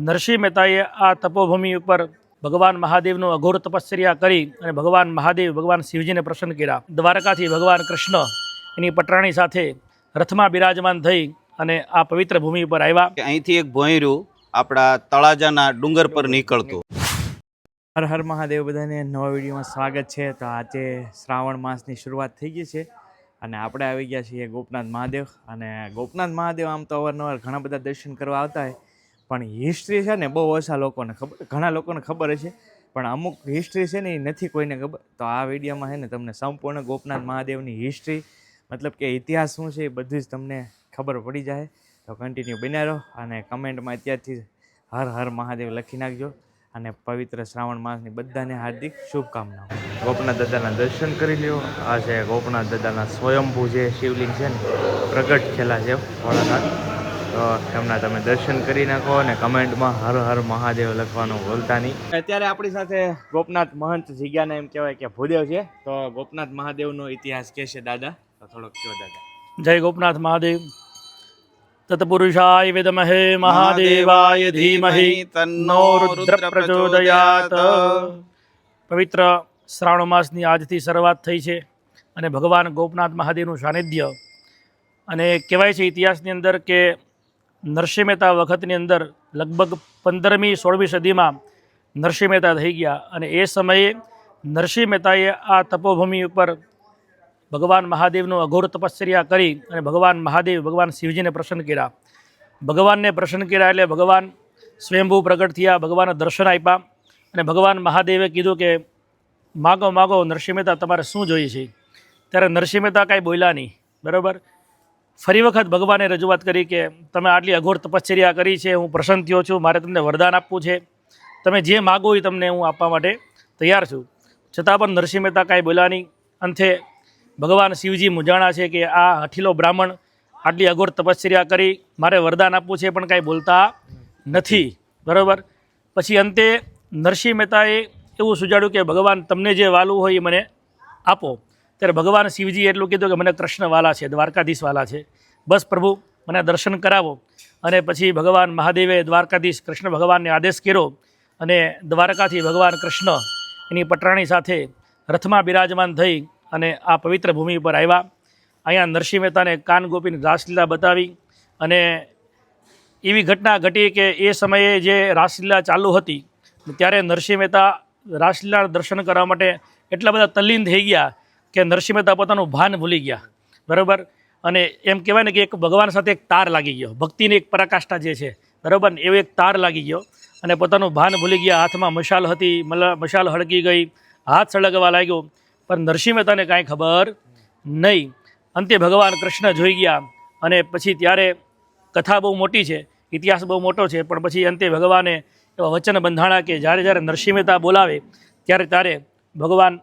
નરસિંહ મહેતાએ આ તપોભૂમિ ઉપર ભગવાન મહાદેવનો અઘોર તપસ્યા કરી અને ભગવાન મહાદેવ ભગવાન શિવજીને પ્રસન્ન કર્યા। દ્વારકાથી ભગવાન કૃષ્ણ એની પટરાણી સાથે રથમાં બિરાજમાન થઈ અને આ પવિત્ર ભૂમિ ઉપર આવ્યા। અહીંથી એક ભોંયરું આપણા તળાજાના ડુંગર પર નીકળતું। હર હર મહાદેવ, બધાને નવા વિડીયોમાં સ્વાગત છે। તો આજે શ્રાવણ માસની શરૂઆત થઈ ગઈ છે અને આપણે આવી ગયા છીએ ગોપનાથ મહાદેવ। અને ગોપનાથ મહાદેવ આમ તો અવારનવાર ઘણા બધા દર્શન કરવા આવતા હોય, પણ હિસ્ટ્રી છે ને બહુ ઓછા લોકોને ખબર, ઘણા લોકોને ખબર છે પણ અમુક હિસ્ટ્રી છે ને એ નથી કોઈને ખબર। તો આ વિડીયોમાં છે ને તમને સંપૂર્ણ ગોપનાથ મહાદેવની હિસ્ટ્રી, મતલબ કે ઇતિહાસ શું છે એ બધું જ તમને ખબર પડી જાય। તો કન્ટિન્યુ બન્યા રહો અને કમેન્ટમાં અત્યારથી હર હર મહાદેવ લખી નાખજો અને પવિત્ર શ્રાવણ માસની બધાને હાર્દિક શુભકામનાઓ। ગોપનાથ દાદાના દર્શન કરી લ્યો। આ છે ગોપનાથ દાદાના સ્વયંભૂ જે શિવલિંગ છે ને, પ્રગટ થયેલા છે ભોળાનાથ। તો એમના તમે દર્શન કરી નાખો અને કમેન્ટમાં હર હર મહાદેવ લખવાનું ભૂલતા નહીં। અત્યારે આપણી સાથે ગોપનાથ મહંત જીગ્યાને એમ કહેવાય કે ભૂદેવ છે। તો ગોપનાથ મહાદેવનો ઇતિહાસ કહેશે દાદા, તો થોડોક કહો દાદા। જય ગોપનાથ મહાદેવ। તત્પુરુષાય વિદ્મહે મહાદેવાય ધીમહિ તન્નો રુદ્ર પ્રચોદયાત। પવિત્ર શ્રાવણ માસની આજથી શરૂઆત થઈ છે અને ભગવાન ગોપનાથ મહાદેવનું સાનિધ્ય, અને કહેવાય છે ઇતિહાસની અંદર કે નરસિંહ મહેતા વખતની અંદર લગભગ 15મી 16મી સદીમાં નરસિંહ મહેતા થઈ ગયા અને એ સમયે નરસિંહ મહેતાએ આ તપોભૂમિ ઉપર ભગવાન મહાદેવનો અઘોર તપસ્યા કરી અને ભગવાન મહાદેવ ભગવાન શિવજીને પ્રસન્ન કર્યા। ભગવાનને પ્રસન્ન કર્યા એટલે ભગવાન સ્વયંભૂ પ્રગટ થયા, ભગવાનને દર્શન આપ્યા અને ભગવાન મહાદેવે કીધું કે માગો માગો નરસિંહ મહેતા, તમારે શું જોઈએ છે? ત્યારે નરસિંહ મહેતા કાંઈ બોલ્યા નહીં, બરાબર। ફરી વખત ભગવાને રજૂઆત કરી કે તમે આટલી અઘોર તપશ્ચર્યા કરી છે, હું પ્રસન્ન થયો છું, મારે તમને વરદાન આપવું છે, તમે જે માગો એ તમને હું આપવા માટે તૈયાર છું। છતાં પણ નરસિંહ મહેતા કાંઈ બોલ્યા નહીં। અંતે ભગવાન શિવજી મૂંઝાણા છે કે આ હઠીલો બ્રાહ્મણ આટલી અઘોર તપશ્ચર્યા કરી, મારે વરદાન આપવું છે પણ કાંઈ બોલતા નથી, બરાબર। પછી અંતે નરસિંહ મહેતાએ એવું સુજાડ્યું કે ભગવાન તમને જે વાલું હોય એ મને આપો। ત્યારે ભગવાન શિવજી એટલું કીધું કે મને કૃષ્ણ વાલા છે, દ્વારકાધીશ વાલા છે, બસ પ્રભુ મને દર્શન કરાવો। અને પછી ભગવાન મહાદેવે દ્વારકાધીશ કૃષ્ણ ભગવાનને આદેશ કર્યો અને દ્વારકાથી ભગવાન કૃષ્ણ એની પટરાણી સાથે રથમાં બિરાજમાન થઈ અને આ પવિત્ર ભૂમિ ઉપર આવ્યા। અહીંયા નરસિંહ મહેતાને કાન ગોપીની રાસલીલા બતાવી અને એવી ઘટના ઘટી કે એ સમયે જે રાસલીલા ચાલુ હતી ત્યારે નરસિંહ મહેતા રાસલીલાના દર્શન કરવા માટે એટલા બધા તલ્લીન થઈ ગયા કે નરસિંહ મહેતા પોતાનું ભાન ભૂલી ગયા, બરાબર। અને એમ કહેવાય ને કે એક ભગવાન સાથે એક તાર લાગી ગયો, ભક્તિની એક પરાકાષ્ઠા જે છે, બરાબર, એવો એક તાર લાગી ગયો અને પોતાનું ભાન ભૂલી ગયા। હાથમાં મશાલ હતી, મશાલ હળગી ગઈ, હાથ સળગવા લાગ્યો, પણ નરસિંહ મહેતાને કાંઈ ખબર નહીં। અંતે ભગવાન કૃષ્ણ જોઈ ગયા અને પછી ત્યારે કથા બહુ મોટી છે, ઇતિહાસ બહુ મોટો છે, પણ પછી અંતે ભગવાને એવા વચન બંધાણા કે જ્યારે જ્યારે નરસિંહ મહેતા બોલાવે ત્યારે ત્યારે ભગવાન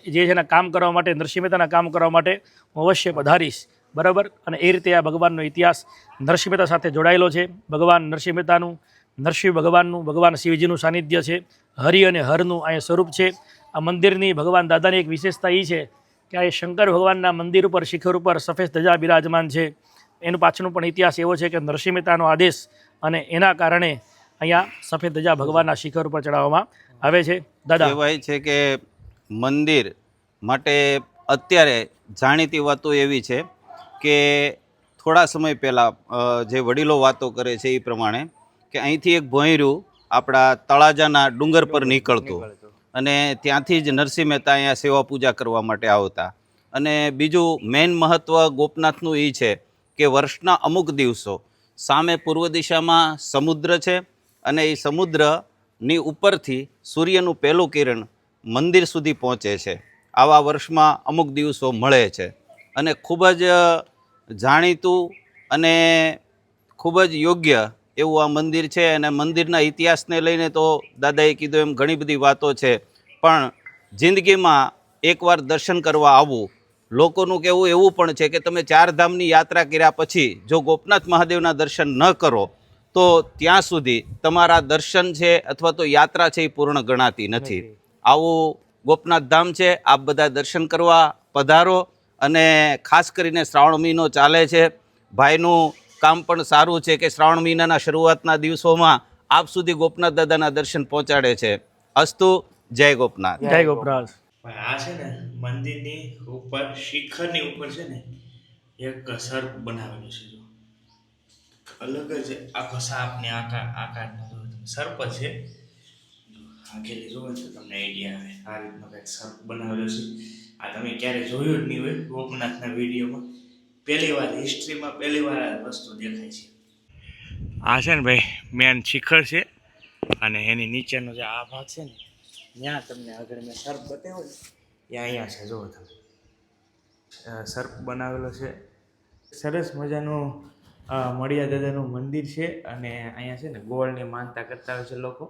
જે છે એના કામ કરવા માટે, નરસિંહ મહેતાના કામ કરવા માટે હું અવશ્ય પધારીશ, બરાબર। અને એ રીતે આ ભગવાનનો ઇતિહાસ નરસિંહ મહેતા સાથે જોડાયેલો છે। ભગવાન નરસિંહ મહેતાનું, નરસિંહ ભગવાનનું, ભગવાન શિવજીનું સાનિધ્ય છે, હરિ અને હરનું અહીંયા સ્વરૂપ છે। આ મંદિરની ભગવાન દાદાની એક વિશેષતા એ છે કે આ શંકર ભગવાનના મંદિર ઉપર શિખર ઉપર સફેદ ધજા બિરાજમાન છે। એનું પાછળનો પણ ઇતિહાસ એવો છે કે નરસિંહ મહેતાનો આદેશ અને એના કારણે અહીંયા સફેદ ધજા ભગવાનના શિખર ઉપર ચડાવવામાં આવે છે। દાદા કહેવાય છે કે મંદિર માટે અત્યારે જાણીતી વાતો એવી છે કે થોડા સમય પહેલાં જે વડીલો વાતો કરે છે એ પ્રમાણે કે અહીંથી એક ભોંયરું આપણા તળાજાના ડુંગર પર નીકળતું અને ત્યાંથી જ નરસિંહ મહેતા અહીંયા સેવા પૂજા કરવા માટે આવતા। અને બીજું મેઇન મહત્ત્વ ગોપનાથનું એ છે કે વર્ષના અમુક દિવસો સામે પૂર્વ દિશામાં સમુદ્ર છે અને એ સમુદ્રની ઉપરથી સૂર્યનું પહેલું કિરણ મંદિર સુધી પહોંચે છે। આવા વર્ષમાં અમુક દિવસો મળે છે અને ખૂબ જ જાણીતું અને ખૂબ જ યોગ્ય એવું આ મંદિર છે। અને મંદિરના ઇતિહાસને લઈને તો દાદાએ કીધું એમ ઘણી બધી વાતો છે, પણ જિંદગીમાં એકવાર દર્શન કરવા આવવું, લોકોનું કહેવું એવું પણ છે કે તમે 4 ધામની યાત્રા કર્યા પછી જો ગોપનાથ મહાદેવના દર્શન ન કરો તો ત્યાં સુધી તમારા દર્શન છે અથવા તો યાત્રા છે એ પૂર્ણ ગણાતી નથી। આવું ગોપનાથ ધામ છે, આપ બધા દર્શન કરવા પધારો। અને ખાસ કરીને શ્રાવણ મહિનો ચાલે છે, ભાઈનું કામ પણ સારું છે કે શ્રાવણ મહિનાના શરૂઆતના દિવસોમાં આપ સુધી ગોપનાથ દાદાના દર્શન પહોંચાડે છે. અસ્તુ, જય ગોપનાથ. જય ગોપરાજ. આ છે ને મંદિરની ઉપર શિખરની ઉપર છે ને એક સર્પ બનાવેલો છે. જો અલગ જ આખો સાપને આકારનો સર્પ છે. આખેલી જોવો તો તમને આઈડિયા આવે. આ રીતનો કંઈક સર્પ બનાવેલો છે. આ તમે ક્યારે જોયું જ નહીં હોય ગોપનાથના વિડીયોમાં. પહેલી વાર હિસ્ટ્રીમાં પહેલી વાર આ વસ્તુ દેખાય છે. આ છે ને ભાઈ મેન શિખર છે અને એની નીચેનો જે આ ભાગ છે ને ત્યાં તમને આગળ મેં સર્પ બતાવ્યો ને ત્યાં અહીંયા છે. જુઓ તમે સર્પ બનાવેલો છે. સરસ મજાનું મળિયા દાદાનું મંદિર છે અને અહીંયા છે ને ગોળની માનતા કરતા હોય છે લોકો.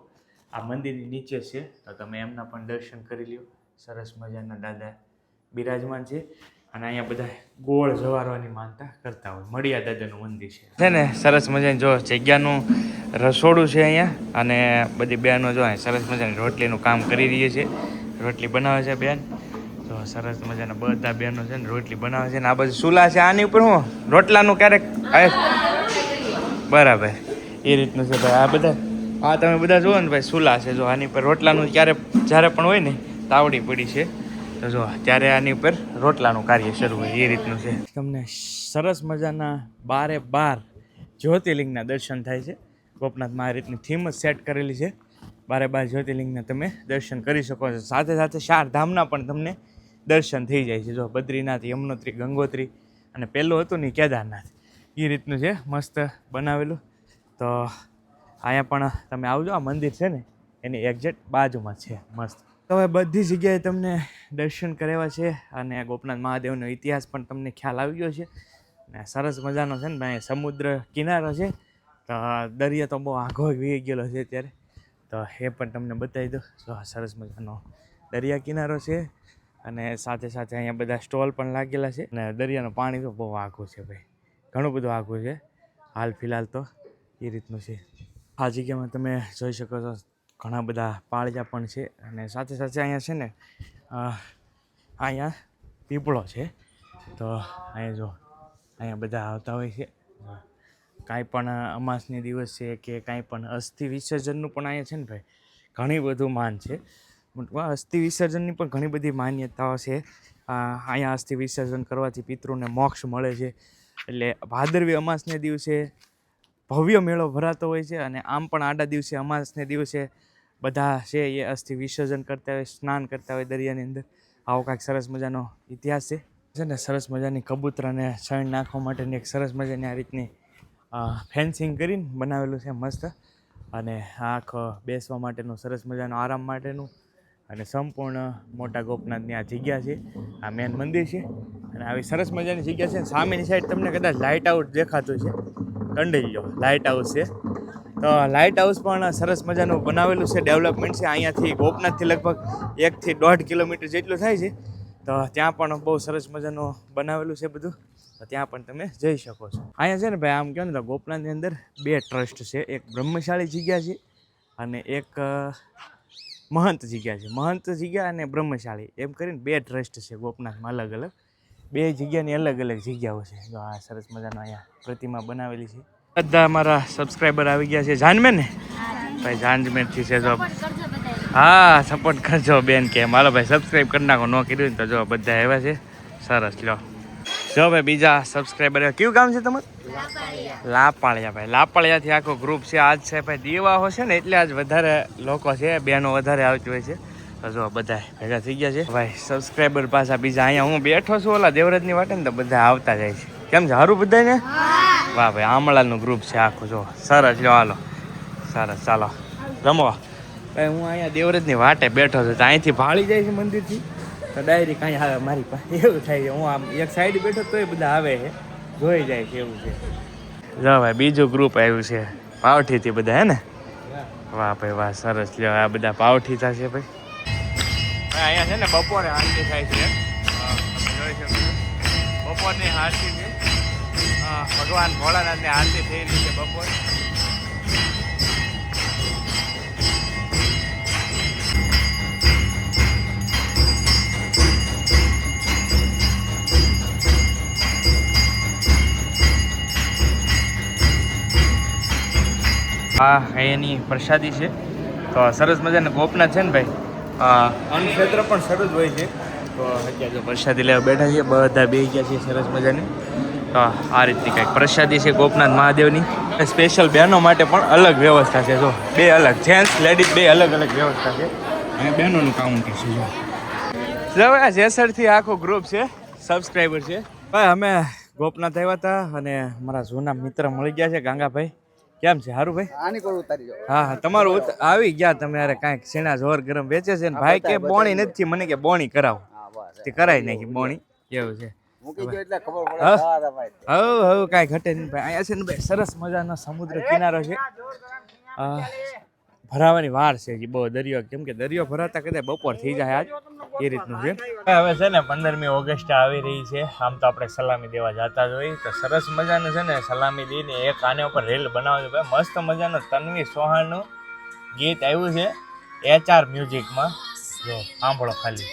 આ મંદિરની નીચે છે તો તમે એમના પણ દર્શન કરી લ્યો. સરસ મજાના દાદા બિરાજમાન છે અને અહીંયા બધા ગોળ જવારવાની માનતા કરતા હોય. મળિયા દાદાનું મંદિર છે ને સરસ મજાની જો જગ્યાનું રસોડું છે અહીંયા અને બધી બહેનો જો અહીં સરસ મજાની રોટલીનું કામ કરી રહી છે. રોટલી બનાવે છે બેન. તો સરસ મજાના બધા બહેનો છે ને રોટલી બનાવે છે ને આ બધું ચૂલા છે. આની ઉપર હું રોટલાનું ક્યારેક બરાબર એ રીતનું છે ભાઈ. આ બધા આ તમે બધા જુઓ ને ભાઈ ચૂલા છે. જો આની ઉપર રોટલાનું જ્યારે પણ હોય ને તાવડી પડી છે તો જો ત્યારે આની ઉપર રોટલાનું કાર્ય શરૂ હોય એ રીતનું છે. તમને સરસ મજાના 12 જ્યોતિર્લિંગના દર્શન થાય છે. ગોપનાથમાં આ રીતની થીમ જ સેટ કરેલી છે. 12 જ્યોતિર્લિંગના તમે દર્શન કરી શકો છો. સાથે સાથે 4 ધામના પણ તમને દર્શન થઈ જાય છે. જો બદ્રીનાથ, યમનોત્રી, ગંગોત્રી અને પહેલું હતું ને કેદારનાથ એ રીતનું છે. મસ્ત બનાવેલું. તો અહીંયા પણ તમે આવજો. આ મંદિર છે ને એની એક્ઝેક્ટ બાજુમાં છે. મસ્ત. તો હવે બધી જગ્યાએ તમને દર્શન કરાવ્યા છે અને ગોપનાથ મહાદેવનો ઇતિહાસ પણ તમને ખ્યાલ આવી ગયો છે. ને સરસ મજાનો છે ને ભાઈ સમુદ્ર કિનારો છે. તો દરિયા તો બહુ આઘો વી ગયેલો છે અત્યારે. તો એ પણ તમને બતાવી દો. તો સરસ મજાનો દરિયા કિનારો છે અને સાથે સાથે અહીંયા બધા સ્ટોલ પણ લાગેલા છે. અને દરિયાનું પાણી તો બહુ આઘું છે ભાઈ. ઘણું બધું આઘું છે હાલ ફિલહાલ તો એ રીતનું છે. આ જગ્યામાં તમે જોઈ શકો છો ઘણા બધા પાળિયા પણ છે અને સાથે સાથે અહીંયા છે ને અહીંયા પીપળો છે. તો અહીંયા જો અહીંયા બધા આવતા હોય છે. કાંઈ પણ અમાસની દિવસ છે કે કાંઈ પણ અસ્થિ વિસર્જનનું પણ અહીંયા છે ને ભાઈ ઘણી બધું માન છે. અસ્થિ વિસર્જનની પણ ઘણી બધી માન્યતાઓ છે. અહીંયા અસ્થિ વિસર્જન કરવાથી પિતૃને મોક્ષ મળે છે. એટલે ભાદરવી અમાસને દિવસે ભવ્ય મેળો ભરાતો હોય છે અને આમ પણ આડા દિવસે અમાસને દિવસે બધા છે એ અસ્થિ વિસર્જન કરતા હોય, સ્નાન કરતા હોય દરિયાની અંદર. આવો કાંઈક સરસ મજાનો ઇતિહાસ છે ને. સરસ મજાની કબૂતરાને શણ નાખવા માટેની એક સરસ મજાની આ રીતની ફેન્સિંગ કરીને બનાવેલું છે મસ્ત. અને આંખ બેસવા માટેનું સરસ મજાનું આરામ માટેનું અને સંપૂર્ણ મોટા ગોપનાથની આ જગ્યા છે. આ મેન મંદિર છે અને આવી સરસ મજાની જગ્યા છે. સામેની સાઈડ તમને કદાચ લાઇટ હાઉસ દેખાતું છે. કંડઈ લો લાઇટ હાઉસ છે. તો લાઇટ હાઉસ પણ સરસ મજાનું બનાવેલું છે. ડેવલપમેન્ટ છે. અહીંયાથી ગોપનાથથી લગભગ 1 થી 1.5 કિલોમીટર જેટલું થાય છે. તો ત્યાં પણ બહુ સરસ મજાનું બનાવેલું છે બધું. તો ત્યાં પણ તમે જઈ શકો છો. અહીંયા છે ને ભાઈ આમ કહો ને તો ગોપનાથની અંદર 2 ટ્રસ્ટ છે. એક બ્રહ્મશાળી જગ્યા છે અને એક મહંત જગ્યા છે. મહંત જગ્યા અને બ્રહ્મશાળી એમ કરીને 2 ટ્રસ્ટ છે ગોપનાથમાં અલગ અલગ. 2 જગ્યાની અલગ અલગ જગ્યાઓ છે. જો આ સરસ મજાનો અહીંયા પ્રતિમા બનાવેલી છે. બધા અમારા સબસ્ક્રાઈબર આવી ગયા છે. જાનમેન ને ભાઈ જાનમેનથી છે. જો હા સપોર્ટ કરજો બેન કે મારો ભાઈ સબસ્ક્રાઈબ કરી નાખો. ન કર્યું ને તો જો બધા આવ્યા છે. સરસ લો જો ભાઈ બીજા સબસ્ક્રાઈબર. કયું ગામ છે તમારું? લાપાળિયા ભાઈ. લાપાળિયાથી આખો ગ્રુપ છે. આજ છે ભાઈ દિવાહો છે ને એટલે આજ વધારે લોકો છે. બહેનો વધારે આવતી હોય છે. તો જો બધા ભેગા થઈ ગયા છે ભાઈ સબસ્ક્રાઈબર પાછા બીજા. અહીંયા હું બેઠો છું ઓલા દેવરાજની વાટે ને તો બધા આવતા જાય છે. કેમ છે હારું બધા ને? વાહ ભાઈ આમળાનું ગ્રુપ છે આખું. જો સરસ લો હાલો સરસ ચાલો રમવા. ભાઈ હું અહીંયા દેવરાજની વાટે બેઠો છું. તો અહીંથી ભાળી જાય છે મંદિરથી તો ડાયરેક્ટ અહીં આવે મારી પાસે. એવું થાય છે. હું આમ એક સાઈડ બેઠો તોય બધા આવે છે જોઈ જાય છે એવું છે. જો ભાઈ બીજું ગ્રુપ આવ્યું છે પાવઠીથી બધા હે ને. વાહ ભાઈ વાહ સરસ લ્યો. આ બધા પાવઠી થશે ભાઈ. અહીંયા છે ને બપોરે આરતી થાય છે. જોઈ શકો બપોરની આરતી છે. ભગવાન ભોળાનાથની આરતી થયેલી છે બપોરે. આ એની પ્રસાદી છે. તો સરસ મજાના ગોપનાથ છે ને ભાઈ, અન્નક્ષેત્ર પણ સરસ હોય છે. તો અત્યારે જો પ્રસાદી લેવા બેઠા છીએ, બધા બેસી ગયા છીએ સરસ મજાની. તો આ રીતની કંઈક પ્રસાદી છે ગોપનાથ મહાદેવની. સ્પેશિયલ બહેનો માટે પણ અલગ વ્યવસ્થા છે. જો બે અલગ, જેન્ટ્સ લેડીઝ બે અલગ અલગ વ્યવસ્થા છે. અને બહેનોનું કાઉન્ટર છે. જો આ જેસરથી આખો ગ્રુપ છે, સબસ્ક્રાઈબર છે. ભાઈ અમે ગોપનાથ આવ્યા હતા અને મારા જૂના મિત્ર મળી ગયા છે. ગાંગાભાઈ કેમ છે? સારું ભાઈ? હા હા, તમારું આવી ગયા તમે. યાર કાંઈક શેણા જોર ગરમ વેચે છે ને ભાઈ કે બોણી નથી, મને કે બોણી કરાવો. તે કરાવી નાખી બોણી. એવું છે. હવે કાંઈ ઘટે નહીં ભાઈ. અહીંયા છે ને ભાઈ સરસ મજાનો સમુદ્ર કિનારો છે. ભરાવાની વાર છે હજી બહુ દરિયો, કેમ કે દરિયો ભરાતા કદાચ બપોર થઈ જાય આજ, એ રીતનું છે. હવે છે ને 15મી ઓગસ્ટ આવી રહી છે. આમ તો આપણે સલામી દેવા જતા જ હોય, તો સરસ મજાનું છે ને સલામી દઈને એક આને ઉપર રીલ બનાવજો ભાઈ. મસ્ત મજાનું તન્વી ચૌહાણનું ગીત આવ્યું છે HR મ્યુઝિકમાં. જો સાંભળો ખાલી.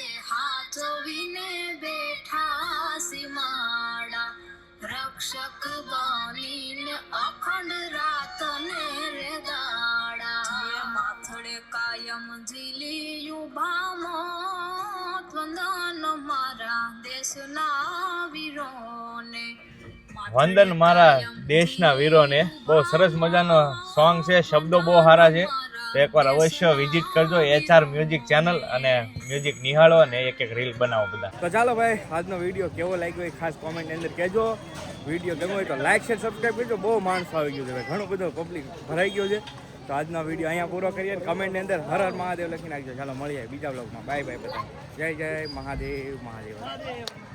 રક્ષક બનીને અખંડ રાતને રે દાડા માથડે કાયમ ઝીલિયું ભામોત વંદન મારા દેશના વીરોને. વંદન મારા દેશના વીરોને. બહુ સરસ મજાનો સોંગ છે, શબ્દો બહુ સારા છે. તો એકવાર અવશ્ય વિઝિટ કરજો HR મ્યુઝિક ચેનલ અને મ્યુઝિક નિહાળો અને એક એક રીલ બનાવો બધા. તો ચાલો ભાઈ, આજનો વિડીયો કેવો લાગ્યો એ ખાસ કોમેન્ટ અંદર કહેજો. વિડીયો ગમ્યો હોય તો લાઈક શેર સબસ્ક્રાઈબ કરજો. બહુ માણસો આવી ગયું છે ભાઈ, ઘણું બધું પબ્લિક ભરાઈ ગયું છે. તો આજનો વિડીયો અહીંયા પૂરો કરીએ. કમેન્ટની અંદર હર હર મહાદેવ લખી નાખજો. ચાલો મળીએ બીજા બ્લોગમાં. બાય બાય બધા. જય જય મહાદેવ મહાદેવ.